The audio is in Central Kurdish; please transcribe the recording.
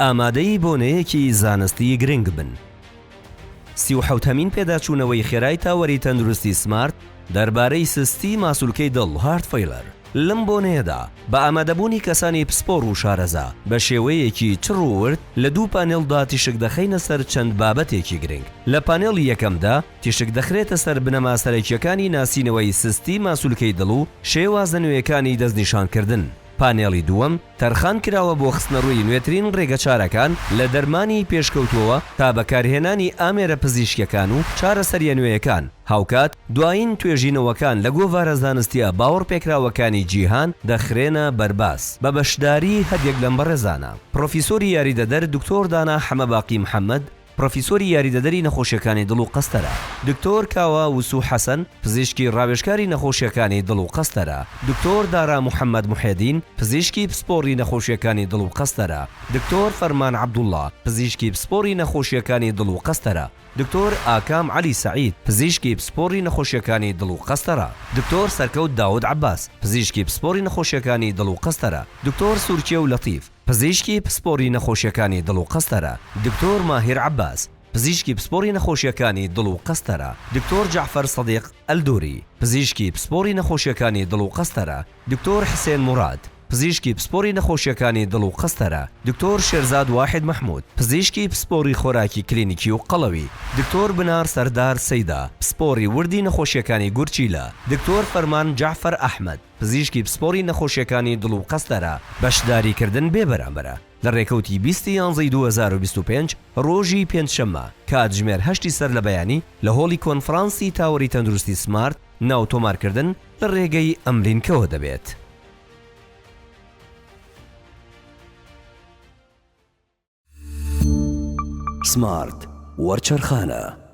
ئامادەی بۆنەیەکی زانستی گرنگ بن. 37مین پێداچوونەوەی خێرای تاوەری تەندروستی سمارت دەربارەی سستی ماسوولکەی دڵ هارت فەیلەر. لەم بۆنەیەدا بە ئامادەبوونی کەسانی پسپۆڕ و شارەزا بە شێوەیەکی چڕوورد لە دوو پانێڵدا تیشک دەخەینە سەر چەند بابەتێکی گرنگ. لە پانێڵی یەکەمدا تیشک دەخرێتە سەر بنەما سەرەکیەکانی ناسینەوەی سستی ماسوولکەی دڵ و شێوازە نوێیەکانی دەستنیشانکردن. پانێڵی دووەم تەرخان کراوە بۆ خستنەڕووی نوێترین ڕێگە چارەکان لە دەرمانی پێشکەوتووە تا بەکارهێنانی ئامێرە پزیشکیەکان و چارەسەریە نوێیەکان هاوکات دوایین توێژینەوەکان لە گۆڤارە زانستیە باوەڕ پێکراوەکانی جیهان دەخرێنە بەرباس بە بەشداری هەردێک لەم بەڕێزانە. پرۆفیسۆری یاریدەدەر دکتۆر دانا حەمەباقی محەممەد پرۆفیسۆری یاریدەدەری نەخۆشیەکانی دڵ و قەستەرە. دکتۆر کاوا وسوو حەسەن پزیشکی ڕاوێژکاری نەخۆشیەکانی دڵ و قەستەرە. دکتۆر دارا محەممەد محێدین پزیشکی پسپۆڕی نەخۆشیەکانی دڵ و قەستەرە. دکتۆر فەرمان عەبدوڵڵا پزیشکی پسپۆڕی نەخۆشیەکانی دڵ و قەستەرە. دکتۆر ئاکام عەلی سەعید پزیشکی پسپۆڕی نەخۆشیەکانی دڵ و قەستەرە. دکتۆر سەرکەوت داود عەباس پزیشکی پسپۆڕی نەخۆشیەکانی دڵ و قەستەرە. دکتۆر سورکیە و لەتیف پزیشکی پسپۆڕی نەخۆشیەکانی دڵ و قەستەرە. دکتۆر ماهیر عەباس پزیشکی پسپۆڕی نەخۆشیەکانی دڵ و قەستەرە. دکتۆر جەعفەر سەدیق ئەلدوری پزیشکی پسپۆڕی نەخۆشیەکانی دڵ و قەستەرە. دکتۆر حسێن موراد پزیشکی پسپۆڕی نەخۆشیەکانی دڵ و قەستەرە. دکتۆر شێرزاد واحد محمود پزیشکی پسپۆڕی خۆراکی کلینیکی و قەڵەوی. دکتۆر بنار سەردار سەیدا پسپۆڕی وردی نەخۆشیەکانی گورچیلە. دکتۆر فەرمان جەعفەر ئەحمەد پزیشکی پسپۆڕی نەخۆشیەکانی دڵ و قەستەرە. بەشداریکردن بێبەرامبەرە لە ڕێکەوتی 20/11/2025 ڕۆژی پێنجشەممە کاتژمێر 8 سەر لە بەیانی لە هۆڵی کۆنفرانسی تاوەری تەندروستی سمارت ناو تۆمارکردن لە ڕێگەی ئەمرینکەوە دەبێت. سمارت وەرچەرخانە.